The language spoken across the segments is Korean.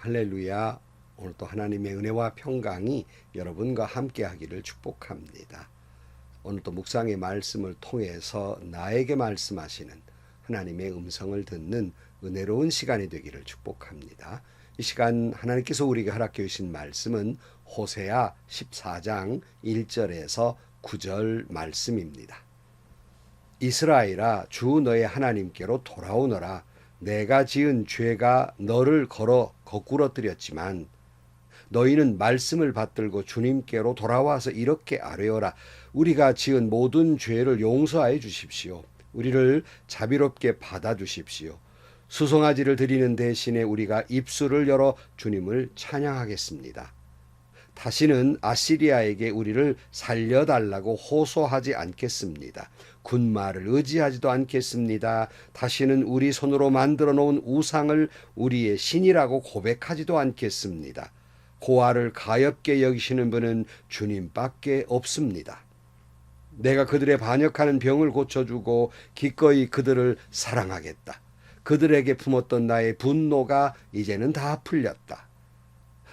할렐루야. 오늘 또 하나님의 은혜와 평강이 여러분과 함께 하기를 축복합니다. 오늘 또 묵상의 말씀을 통해서 나에게 말씀하시는 하나님의 음성을 듣는 은혜로운 시간이 되기를 축복합니다. 이 시간 하나님께서 우리에게 허락해 주신 말씀은 호세아 14장 1절에서 9절 말씀입니다. 이스라엘아, 주 너의 하나님께로 돌아오너라. 내가 지은 죄가 너를 거꾸러뜨렸지만 너희는 말씀을 받들고 주님께로 돌아와서 이렇게 아뢰어라. 우리가 지은 모든 죄를 용서하여 주십시오. 우리를 자비롭게 받아주십시오. 수송아지를 드리는 대신에 우리가 입술을 열어 주님을 찬양하겠습니다. 다시는 아시리아에게 우리를 살려달라고 호소하지 않겠습니다. 군마를 의지하지도 않겠습니다. 다시는 우리 손으로 만들어 놓은 우상을 우리의 신이라고 고백하지도 않겠습니다. 고아를 가엾게 여기시는 분은 주님밖에 없습니다. 내가 그들의 반역하는 병을 고쳐주고 기꺼이 그들을 사랑하겠다. 그들에게 품었던 나의 분노가 이제는 다 풀렸다.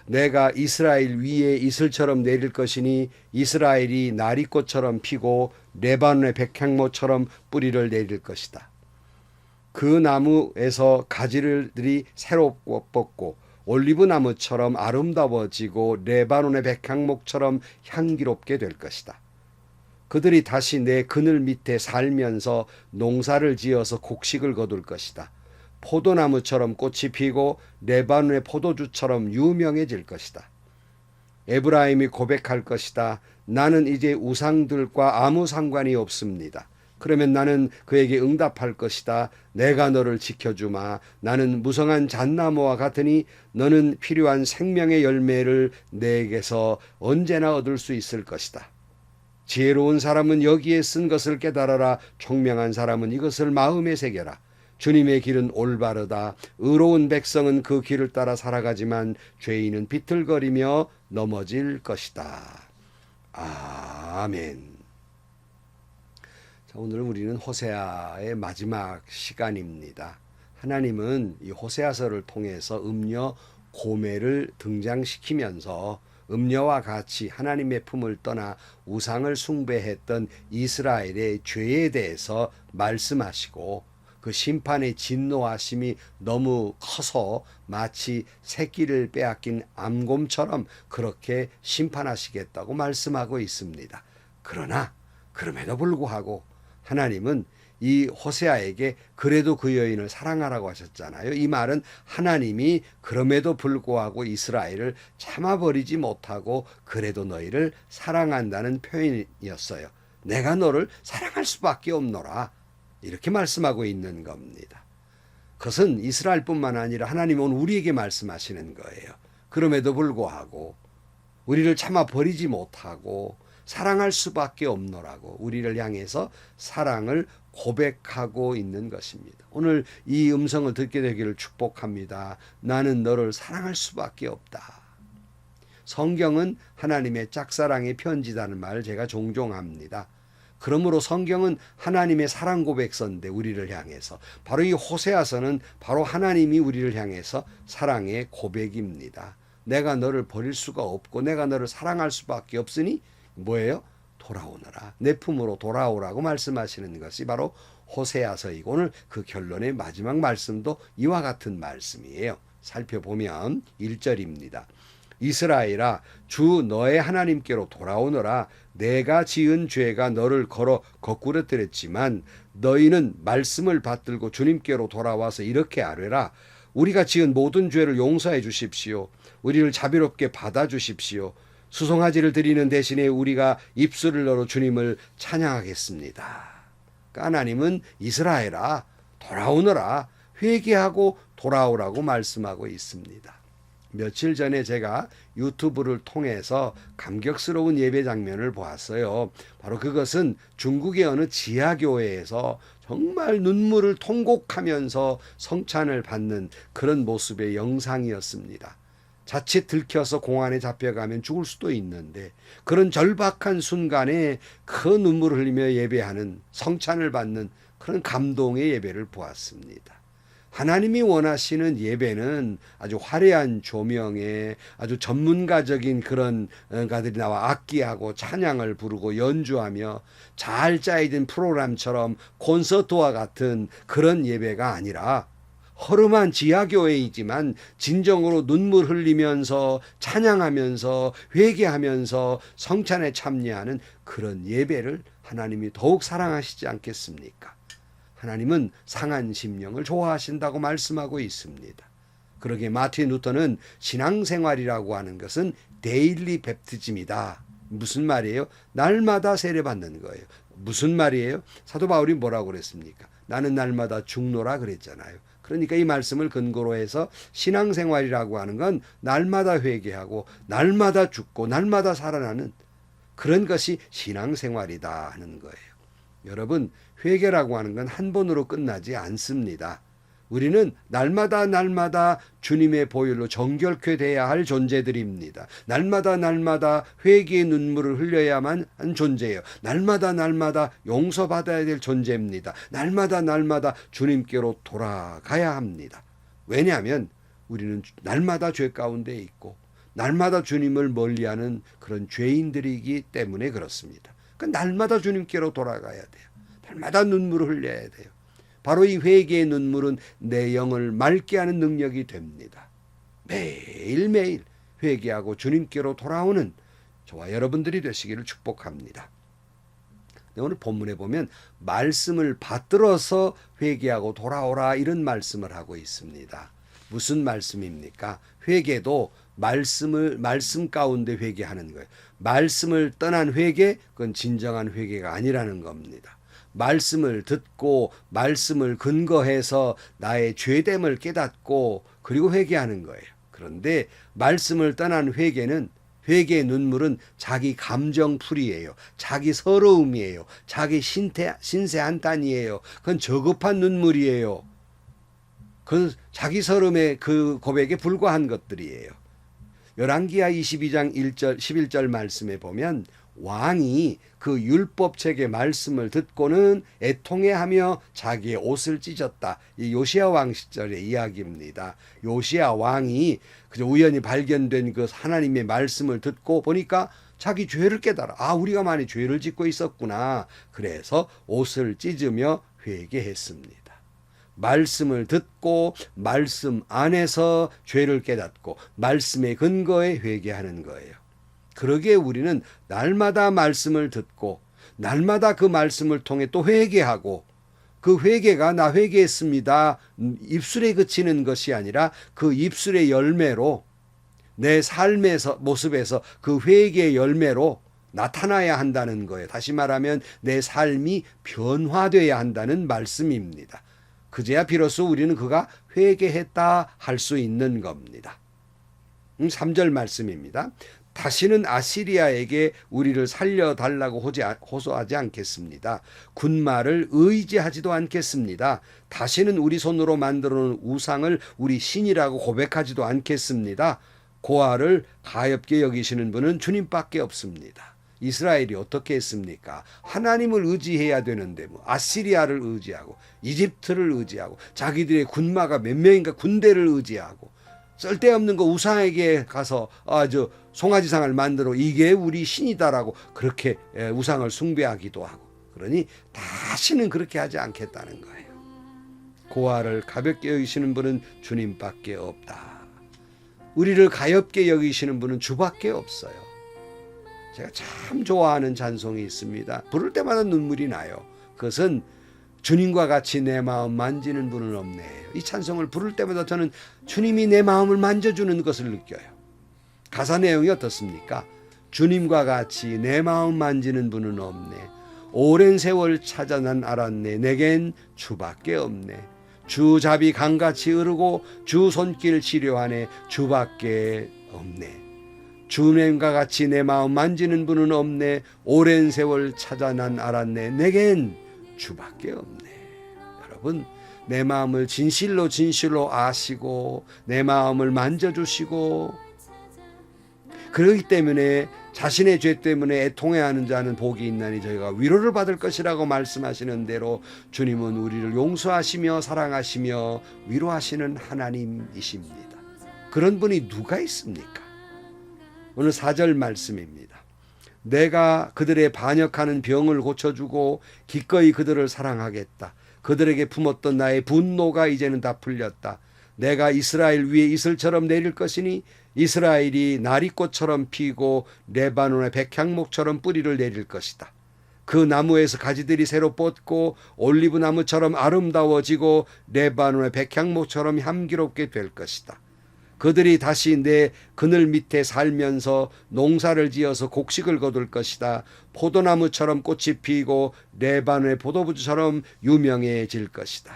내가 이스라엘 위에 이슬처럼 내릴 것이니 이스라엘이 나리꽃처럼 피고 레바논의 백향모처럼 뿌리를 내릴 것이다. 그 나무에서 가지들이 새롭고 뻗고 올리브나무처럼 아름다워지고 레바논의 백향목처럼 향기롭게 될 것이다. 그들이 다시 내 그늘 밑에 살면서 농사를 지어서 곡식을 거둘 것이다. 포도나무처럼 꽃이 피고 레바논의 포도주처럼 유명해질 것이다. 에브라임이 고백할 것이다. 나는 이제 우상들과 아무 상관이 없습니다. 그러면 나는 그에게 응답할 것이다. 내가 너를 지켜주마. 나는 무성한 잣나무와 같으니 너는 필요한 생명의 열매를 내게서 언제나 얻을 수 있을 것이다. 지혜로운 사람은 여기에 쓴 것을 깨달아라. 총명한 사람은 이것을 마음에 새겨라. 주님의 길은 올바르다. 의로운 백성은 그 길을 따라 살아가지만 죄인은 비틀거리며 넘어질 것이다. 아멘. 자, 오늘 우리는 호세아의 마지막 시간입니다. 하나님은 이 호세아서를 통해서 음녀 고멜을 등장시키면서 음녀와 같이 하나님의 품을 떠나 우상을 숭배했던 이스라엘의 죄에 대해서 말씀하시고 그 심판의 진노하심이 너무 커서 마치 새끼를 빼앗긴 암곰처럼 그렇게 심판하시겠다고 말씀하고 있습니다. 그러나 그럼에도 불구하고 하나님은 이 호세아에게 그래도 그 여인을 사랑하라고 하셨잖아요. 이 말은 하나님이 그럼에도 불구하고 이스라엘을 참아버리지 못하고 그래도 너희를 사랑한다는 표현이었어요. 내가 너를 사랑할 수밖에 없노라. 이렇게 말씀하고 있는 겁니다. 그것은 이스라엘뿐만 아니라 하나님은 우리에게 말씀하시는 거예요. 그럼에도 불구하고 우리를 참아 버리지 못하고 사랑할 수밖에 없노라고 우리를 향해서 사랑을 고백하고 있는 것입니다. 오늘 이 음성을 듣게 되기를 축복합니다. 나는 너를 사랑할 수밖에 없다. 성경은 하나님의 짝사랑의 편지라는 말을 제가 종종 합니다. 그러므로 성경은 하나님의 사랑 고백서인데 우리를 향해서 바로 이 호세아서는 바로 하나님이 우리를 향해서 사랑의 고백입니다. 내가 너를 버릴 수가 없고 내가 너를 사랑할 수밖에 없으니 뭐예요? 돌아오너라. 내 품으로 돌아오라고 말씀하시는 것이 바로 호세아서이고 오늘 그 결론의 마지막 말씀도 이와 같은 말씀이에요. 살펴보면 1절입니다. 이스라엘아, 주 너의 하나님께로 돌아오너라. 내가 지은 죄가 너를 거꾸러뜨렸지만 너희는 말씀을 받들고 주님께로 돌아와서 이렇게 아뢰라. 우리가 지은 모든 죄를 용서해 주십시오. 우리를 자비롭게 받아주십시오. 수송아지를 드리는 대신에 우리가 입술을 열어 주님을 찬양하겠습니다. 그러니까 하나님은 이스라엘아, 돌아오너라. 회개하고 돌아오라고 말씀하고 있습니다. 며칠 전에 제가 유튜브를 통해서 감격스러운 예배 장면을 보았어요. 바로 그것은 중국의 어느 지하교회에서 정말 눈물을 통곡하면서 성찬을 받는 그런 모습의 영상이었습니다. 자칫 들켜서 공안에 잡혀가면 죽을 수도 있는데 그런 절박한 순간에 그 눈물을 흘리며 예배하는 성찬을 받는 그런 감동의 예배를 보았습니다. 하나님이 원하시는 예배는 아주 화려한 조명에 아주 전문가적인 그런 가들이 나와 악기하고 찬양을 부르고 연주하며 잘 짜여진 프로그램처럼 콘서트와 같은 그런 예배가 아니라 허름한 지하교회이지만 진정으로 눈물 흘리면서 찬양하면서 회개하면서 성찬에 참여하는 그런 예배를 하나님이 더욱 사랑하시지 않겠습니까? 하나님은 상한 심령을 좋아하신다고 말씀하고 있습니다. 그러기에 마틴 루터는 신앙생활이라고 하는 것은 데일리 베프티즘이다. 무슨 말이에요? 날마다 세례받는 거예요. 무슨 말이에요? 사도 바울이 뭐라고 그랬습니까? 나는 날마다 죽노라 그랬잖아요. 그러니까 이 말씀을 근거로 해서 신앙생활이라고 하는 건 날마다 회개하고 날마다 죽고 날마다 살아나는 그런 것이 신앙생활이다 하는 거예요. 여러분, 회개라고 하는 건 한 번으로 끝나지 않습니다. 우리는 날마다 주님의 보혈로 정결케 돼야 할 존재들입니다. 날마다 회개의 눈물을 흘려야만 한 존재예요. 날마다 용서받아야 될 존재입니다. 날마다 주님께로 돌아가야 합니다. 왜냐하면 우리는 날마다 죄 가운데 있고 날마다 주님을 멀리하는 그런 죄인들이기 때문에 그렇습니다. 날마다 주님께로 돌아가야 돼요. 날마다 눈물을 흘려야 돼요. 바로 이 회개의 눈물은 내 영을 맑게 하는 능력이 됩니다. 매일매일 회개하고 주님께로 돌아오는 저와 여러분들이 되시기를 축복합니다. 오늘 본문에 보면 말씀을 받들어서 회개하고 돌아오라 이런 말씀을 하고 있습니다. 무슨 말씀입니까? 회개도 말씀 가운데 회개하는 거예요. 말씀을 떠난 회개, 그건 진정한 회개가 아니라는 겁니다. 말씀을 듣고 말씀을 근거해서 나의 죄됨을 깨닫고 그리고 회개하는 거예요. 그런데 말씀을 떠난 회개는 회개의 눈물은 자기 감정풀이에요. 자기 서러움이에요. 자기 신세 한탄이에요. 그건 저급한 눈물이에요. 그건 자기 서름의 그 고백에 불과한 것들이에요. 열왕기하 22장 1절 11절 말씀에 보면 왕이 그 율법책의 말씀을 듣고는 애통해하며 자기의 옷을 찢었다. 이 요시야 왕 시절의 이야기입니다. 요시야 왕이 그저 우연히 발견된 그 하나님의 말씀을 듣고 보니까 자기 죄를 깨달아. 아, 우리가 많이 죄를 짓고 있었구나. 그래서 옷을 찢으며 회개했습니다. 말씀을 듣고 말씀 안에서 죄를 깨닫고 말씀의 근거에 회개하는 거예요. 그러기에 우리는 날마다 말씀을 듣고 날마다 그 말씀을 통해 또 회개하고 그 회개가 나 회개했습니다. 입술에 그치는 것이 아니라 그 입술의 열매로 내 삶에서 모습에서 그 회개의 열매로 나타나야 한다는 거예요. 다시 말하면 내 삶이 변화되어야 한다는 말씀입니다. 그제야 비로소 우리는 그가 회개했다 할 수 있는 겁니다. 3절 말씀입니다. 다시는 아시리아에게 우리를 살려달라고 호소하지 않겠습니다. 군마를 의지하지도 않겠습니다. 다시는 우리 손으로 만들어 놓은 우상을 우리 신이라고 고백하지도 않겠습니다. 고아를 가엾게 여기시는 분은 주님밖에 없습니다. 이스라엘이 어떻게 했습니까? 하나님을 의지해야 되는데 아시리아를 의지하고 이집트를 의지하고 자기들의 군마가 몇 명인가 군대를 의지하고 쓸데없는 거 우상에게 가서 송아지상을 만들어 이게 우리 신이다라고 그렇게 우상을 숭배하기도 하고 그러니 다시는 그렇게 하지 않겠다는 거예요. 고아를 가볍게 여기시는 분은 주님밖에 없다. 우리를 가볍게 여기시는 분은 주밖에 없어요. 제가 참 좋아하는 찬송이 있습니다. 부를 때마다 눈물이 나요. 그것은 주님과 같이 내 마음 만지는 분은 없네. 이 찬송을 부를 때마다 저는 주님이 내 마음을 만져주는 것을 느껴요. 가사 내용이 어떻습니까? 주님과 같이 내 마음 만지는 분은 없네. 오랜 세월 찾아 난 알았네. 내겐 주밖에 없네. 주 잡이 강같이 흐르고 주 손길 치료하네. 주밖에 없네. 주님과 같이 내 마음 만지는 분은 없네. 오랜 세월 찾아 난 알았네. 내겐 주밖에 없네. 여러분, 내 마음을 진실로 아시고 내 마음을 만져주시고 그렇기 때문에 자신의 죄 때문에 애통해하는 자는 복이 있나니 저희가 위로를 받을 것이라고 말씀하시는 대로 주님은 우리를 용서하시며 사랑하시며 위로하시는 하나님이십니다. 그런 분이 누가 있습니까? 오늘 4절 말씀입니다. 내가 그들의 반역하는 병을 고쳐주고 기꺼이 그들을 사랑하겠다. 그들에게 품었던 나의 분노가 이제는 다 풀렸다. 내가 이스라엘 위에 이슬처럼 내릴 것이니 이스라엘이 나리꽃처럼 피고 레바논의 백향목처럼 뿌리를 내릴 것이다. 그 나무에서 가지들이 새로 뻗고 올리브나무처럼 아름다워지고 레바논의 백향목처럼 향기롭게 될 것이다. 그들이 다시 내 그늘 밑에 살면서 농사를 지어서 곡식을 거둘 것이다. 포도나무처럼 꽃이 피고 레바논의 포도주처럼 유명해질 것이다.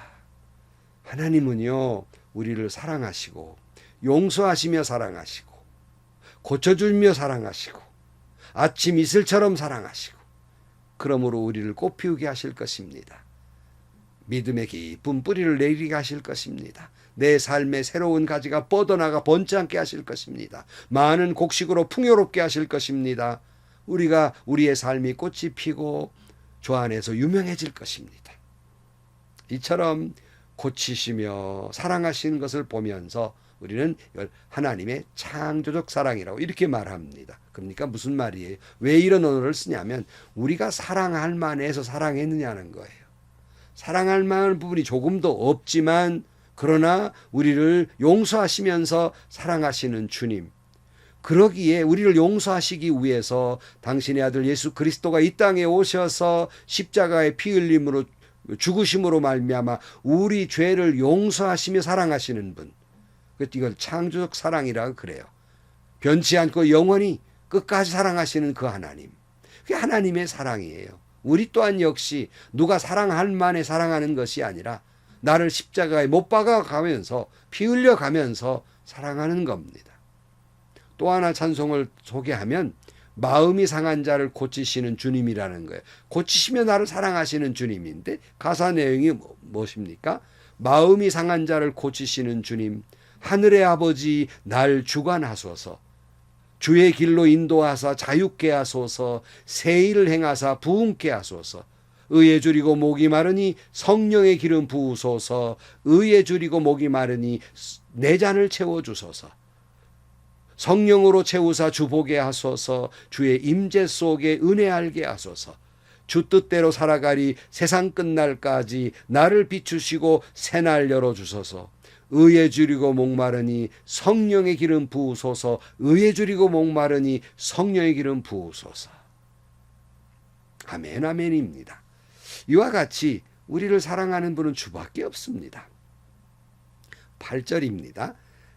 하나님은요, 우리를 사랑하시고 용서하시며 사랑하시고 고쳐주며 사랑하시고 아침 이슬처럼 사랑하시고 그러므로 우리를 꽃피우게 하실 것입니다. 믿음의 깊은 뿌리를 내리게 하실 것입니다. 내 삶의 새로운 가지가 뻗어나가 번창케 하실 것입니다. 많은 곡식으로 풍요롭게 하실 것입니다. 우리가 우리의 삶이 꽃이 피고 주 안에서 유명해질 것입니다. 이처럼 고치시며 사랑하시는 것을 보면서 우리는 하나님의 창조적 사랑이라고 이렇게 말합니다. 그러니까 무슨 말이에요? 왜 이런 언어를 쓰냐면 우리가 사랑할 만해서 사랑했느냐는 거예요. 사랑할 만한 부분이 조금도 없지만 그러나 우리를 용서하시면서 사랑하시는 주님. 그러기에 우리를 용서하시기 위해서 당신의 아들 예수 그리스도가 이 땅에 오셔서 십자가의 피 흘림으로 죽으심으로 말미암아 우리 죄를 용서하시며 사랑하시는 분. 이걸 창조적 사랑이라고 그래요. 변치 않고 영원히 끝까지 사랑하시는 그 하나님. 그게 하나님의 사랑이에요. 우리 또한 역시 누가 사랑할 만에 사랑하는 것이 아니라 나를 십자가에 못 박아가면서 피 흘려가면서 사랑하는 겁니다. 또 하나 찬송을 소개하면 마음이 상한 자를 고치시는 주님이라는 거예요. 고치시며 나를 사랑하시는 주님인데 가사 내용이 무엇입니까? 마음이 상한 자를 고치시는 주님, 하늘의 아버지 날 주관하소서. 주의 길로 인도하사 자유케 하소서. 새 일을 행하사 부흥케 하소서. 의에 줄이고 목이 마르니 성령의 기름 부으소서. 의에 줄이고 목이 마르니 내 잔을 채워주소서. 성령으로 채우사 주보게 하소서. 주의 임재 속에 은혜 알게 하소서. 주 뜻대로 살아가리 세상 끝날까지 나를 비추시고 새날 열어주소서. 의에 줄이고 목마르니 성령의 기름 부으소서. 의에 줄이고 목마르니 성령의 기름 부으소서. 아멘 아멘입니다. 이와 같이 우리를 사랑하는 분은 주밖에 없습니다. 8절입니다.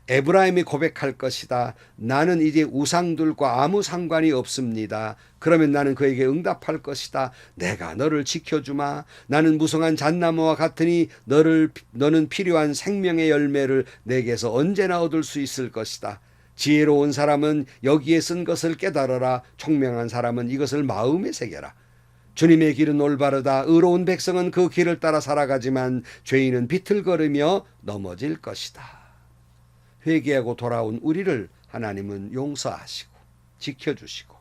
에브라임이 고백할 것이다. 나는 이제 우상들과 아무 상관이 없습니다. 그러면 나는 그에게 응답할 것이다. 내가 너를 지켜주마. 나는 무성한 잣나무와 같으니 너는 필요한 생명의 열매를 내게서 언제나 얻을 수 있을 것이다. 지혜로운 사람은 여기에 쓴 것을 깨달아라. 총명한 사람은 이것을 마음에 새겨라. 주님의 길은 올바르다. 의로운 백성은 그 길을 따라 살아가지만 죄인은 비틀거리며 넘어질 것이다. 회개하고 돌아온 우리를 하나님은 용서하시고 지켜주시고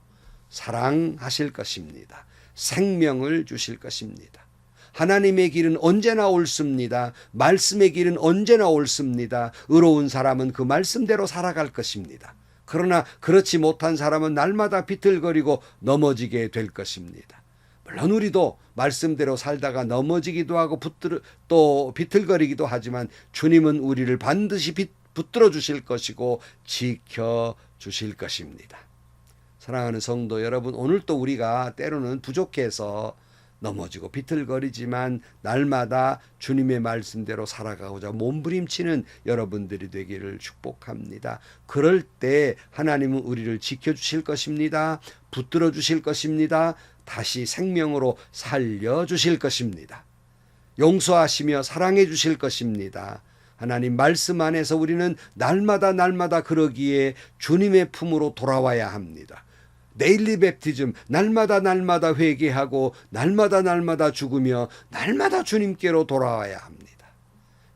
사랑하실 것입니다. 생명을 주실 것입니다. 하나님의 길은 언제나 옳습니다. 말씀의 길은 언제나 옳습니다. 의로운 사람은 그 말씀대로 살아갈 것입니다. 그러나 그렇지 못한 사람은 날마다 비틀거리고 넘어지게 될 것입니다. 물론 우리도 말씀대로 살다가 넘어지기도 하고 또 비틀거리기도 하지만 주님은 우리를 반드시 붙들어 주실 것이고 지켜 주실 것입니다. 사랑하는 성도 여러분, 오늘 또 우리가 때로는 부족해서 넘어지고 비틀거리지만 날마다 주님의 말씀대로 살아가고자 몸부림치는 여러분들이 되기를 축복합니다. 그럴 때 하나님은 우리를 지켜주실 것입니다. 붙들어 주실 것입니다. 다시 생명으로 살려주실 것입니다. 용서하시며 사랑해 주실 것입니다. 하나님 말씀 안에서 우리는 날마다 그러기에 주님의 품으로 돌아와야 합니다. 데일리 랩티즘, 날마다 회개하고 날마다 죽으며 날마다 주님께로 돌아와야 합니다.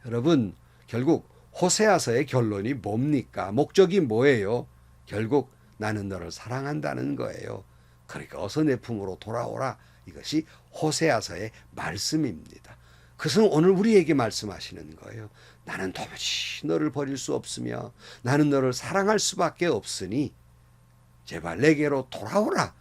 여러분, 결국 호세아서의 결론이 뭡니까? 목적이 뭐예요? 결국 나는 너를 사랑한다는 거예요. 그러니까 어서 내 품으로 돌아오라. 이것이 호세아서의 말씀입니다. 그것은 오늘 우리에게 말씀하시는 거예요. 나는 도무지 너를 버릴 수 없으며 나는 너를 사랑할 수밖에 없으니 제발 내게로 돌아오라.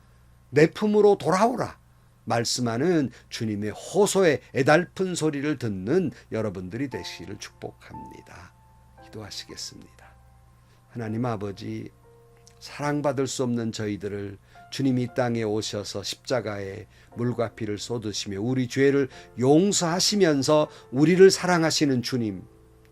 내 품으로 돌아오라. 말씀하는 주님의 호소의 애달픈 소리를 듣는 여러분들이 되시기를 축복합니다. 기도하시겠습니다. 하나님 아버지, 사랑받을 수 없는 저희들을 주님이 이 땅에 오셔서 십자가에 물과 피를 쏟으시며 우리 죄를 용서하시면서 우리를 사랑하시는 주님,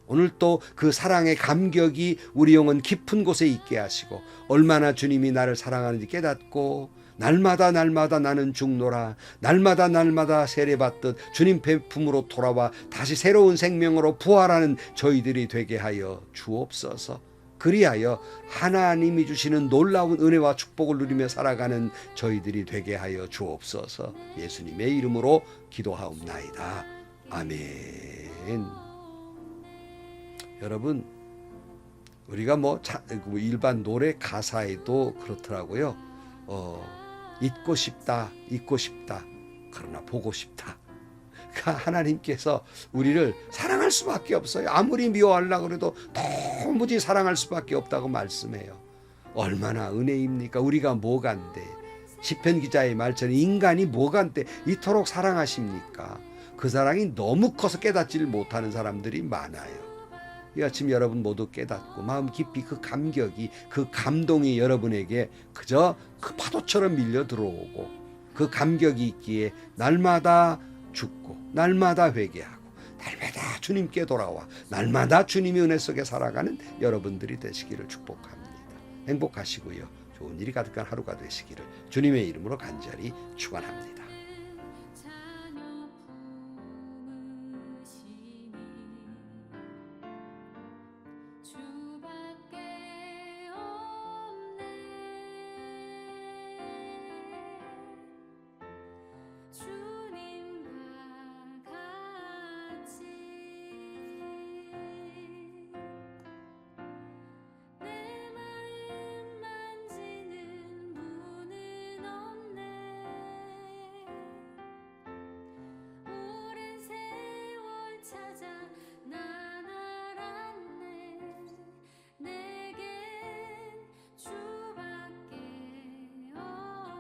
오늘 또 그 사랑의 감격이 우리 영혼 깊은 곳에 있게 하시고 얼마나 주님이 나를 사랑하는지 깨닫고 날마다 나는 죽노라, 날마다 세례받듯 주님 품으로 돌아와 다시 새로운 생명으로 부활하는 저희들이 되게 하여 주옵소서. 그리하여 하나님이 주시는 놀라운 은혜와 축복을 누리며 살아가는 저희들이 되게 하여 주옵소서. 예수님의 이름으로 기도하옵나이다. 아멘. 여러분, 우리가 일반 노래 가사에도 그렇더라고요. 잊고 싶다, 그러나 보고 싶다. 하나님께서 우리를 사랑할 수밖에 없어요. 아무리 미워하려고 해도 도무지 사랑할 수밖에 없다고 말씀해요. 얼마나 은혜입니까? 우리가 뭐간데, 시편 기자의 말처럼 인간이 뭐간데 이토록 사랑하십니까? 그 사랑이 너무 커서 깨닫지를 못하는 사람들이 많아요. 이 아침 여러분 모두 깨닫고 마음 깊이 그 감격이, 그 감동이 여러분에게 그저 그 파도처럼 밀려 들어오고 그 감격이 있기에 날마다 죽고 날마다 회개하고 날마다 주님께 돌아와 날마다 주님의 은혜 속에 살아가는 여러분들이 되시기를 축복합니다. 행복하시고요. 좋은 일이 가득한 하루가 되시기를 주님의 이름으로 간절히 축원합니다.